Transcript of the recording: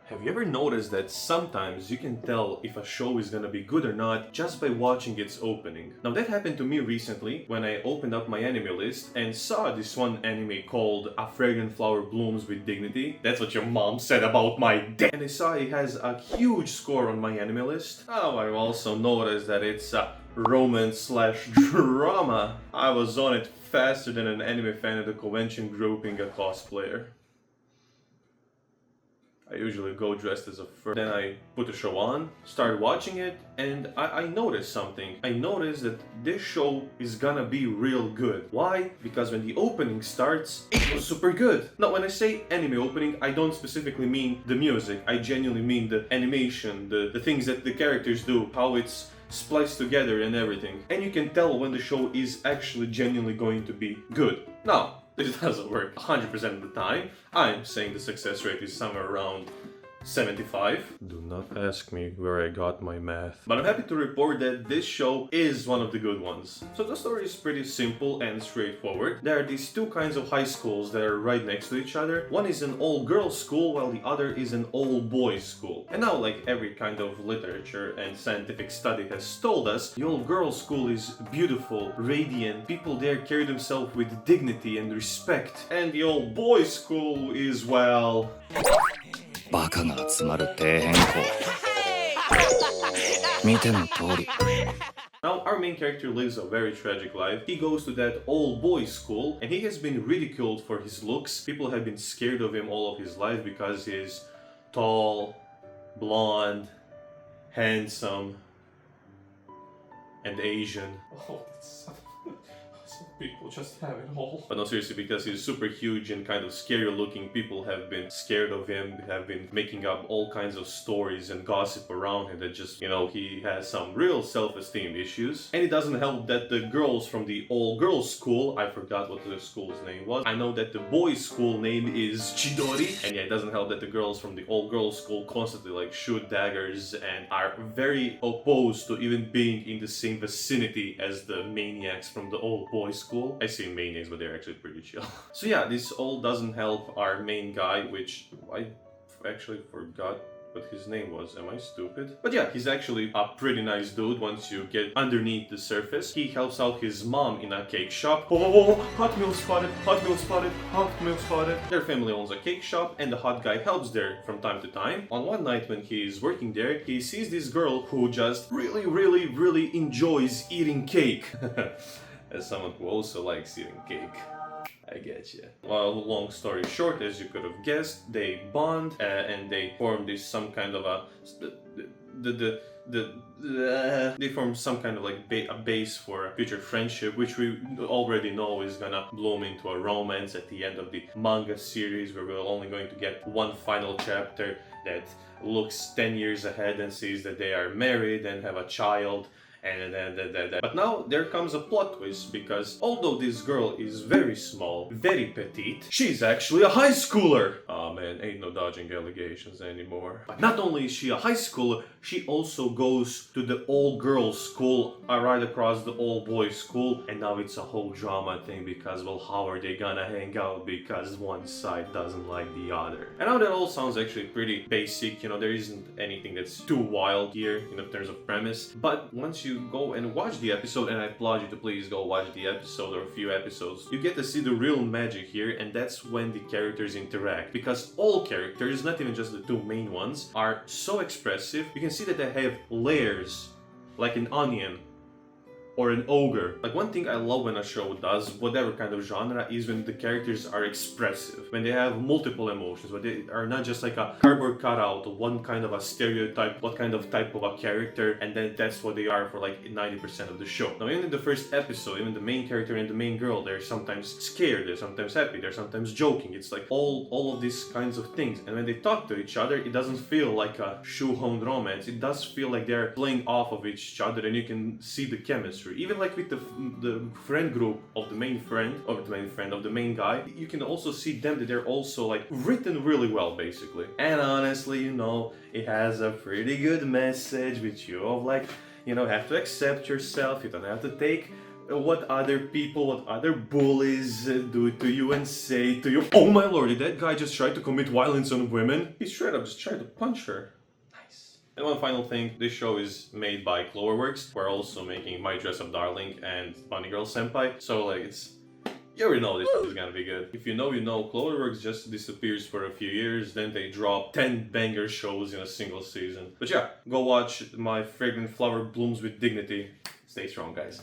Have you ever noticed that sometimes you can tell if a show is gonna be good or not just by watching its opening? Now that happened to me recently when I opened up my anime list and saw this one anime called A Fragrant Flower Blooms with Dignity. That's what your mom said about my dick! And I saw it has a huge score on my anime list. Oh, I also noticed that it's a romance/drama. I was on it faster than an anime fan at a convention grouping a cosplayer. I usually go dressed as a fur. Then I put the show on, started watching it, and I noticed something. I noticed that this show is gonna be real good. Why? Because when the opening starts, it was super good. Now, when I say anime opening, I don't specifically mean the music. I genuinely mean the animation, the things that the characters do, how it's spliced together and everything. And you can tell when the show is actually genuinely going to be good. Now, it doesn't work 100% of the time. I'm saying the success rate is somewhere around 75. Do not ask me where I got my math. But I'm happy to report that this show is one of the good ones. So the story is pretty simple and straightforward. There are these two kinds of high schools that are right next to each other. One is an all-girls school while the other is an all-boys school. And now, like every kind of literature and scientific study has told us, the all-girls school is beautiful, radiant, people there carry themselves with dignity and respect. And the all-boys school is, well... バカが集まる底辺校見ての通り Now, our main character lives a very tragic life. He goes to that all-boys school and he has been ridiculed for his looks. People have been scared of him all of his life because he's tall, blonde, handsome, and Asian. Oh, that's... Some people just have it all. But no, seriously, because he's super huge and kind of scary looking, people have been scared of him, have been making up all kinds of stories and gossip around him that just, you know, he has some real self-esteem issues. And it doesn't help that the girls from the all-girls school, I forgot what the school's name was. I know that the boys' school name is Chidori. And yeah, it doesn't help that the girls from the all-girls school constantly like shoot daggers and are very opposed to even being in the same vicinity as the maniacs from the all-boys school. I say maniacs, but they're actually pretty chill. So yeah, this all doesn't help our main guy, which I actually forgot what his name was. Am I stupid? But yeah, he's actually a pretty nice dude once you get underneath the surface. He helps out his mom in a cake shop. Oh, hot meal spotted, hot meal spotted, hot meal spotted. Their family owns a cake shop and the hot guy helps there from time to time. On one night when he's working there, he sees this girl who just really enjoys eating cake. As someone who also likes eating cake. I get you. Well, long story short, as you could have guessed, they bond and they form this some kind of a they form some kind of like a base for a future friendship, which we already know is gonna bloom into a romance at the end of the manga series, where we're only going to get one final chapter that looks 10 years ahead and sees that they are married and have a child. But now there comes a plot twist, because although this girl is very small, very petite, she's actually a high schooler. Oh man, ain't no dodging allegations anymore. But not only is she a high schooler, she also goes to the all-girls school right across the all-boys school, and now it's a whole drama thing because, well, how are they gonna hang out because one side doesn't like the other? And now that all sounds actually pretty basic, you know, there isn't anything that's too wild here in terms of premise, but once you go and watch the episode, and I applaud you to please go watch the episode or a few episodes, you get to see the real magic here, and that's when the characters interact. Because all characters, not even just the two main ones, are so expressive. You can see that they have layers, like an onion or an ogre. Like, one thing I love when a show does, whatever kind of genre, is when the characters are expressive, when they have multiple emotions, when they are not just like a cardboard cutout, one kind of a stereotype, what kind of type of a character, and then that's what they are for like 90% of the show. Now, even in the first episode, even the main character and the main girl, they're sometimes scared, they're sometimes happy, they're sometimes joking. It's like all of these kinds of things. And when they talk to each other, it doesn't feel like a shoehorned romance. It does feel like they're playing off of each other, and you can see the chemistry. Even like with the friend group of the main friend, of the main guy, you can also see them that they're also like written really well, basically. And honestly, you know, it has a pretty good message, which you all like, you know, have to accept yourself. You don't have to take what other people, what other bullies do to you and say to you. Oh my lord, did that guy just try to commit violence on women? He straight up just tried to punch her. Nice. And one final thing, this show is made by Cloverworks. We're also making My Dress Up Darling and Bunny Girl Senpai. So like it's... You already know this is gonna be good. If you know, you know. Cloverworks just disappears for a few years, then they drop 10 banger shows in a single season. But yeah, go watch My Fragrant Flower Blooms with Dignity. Stay strong, guys.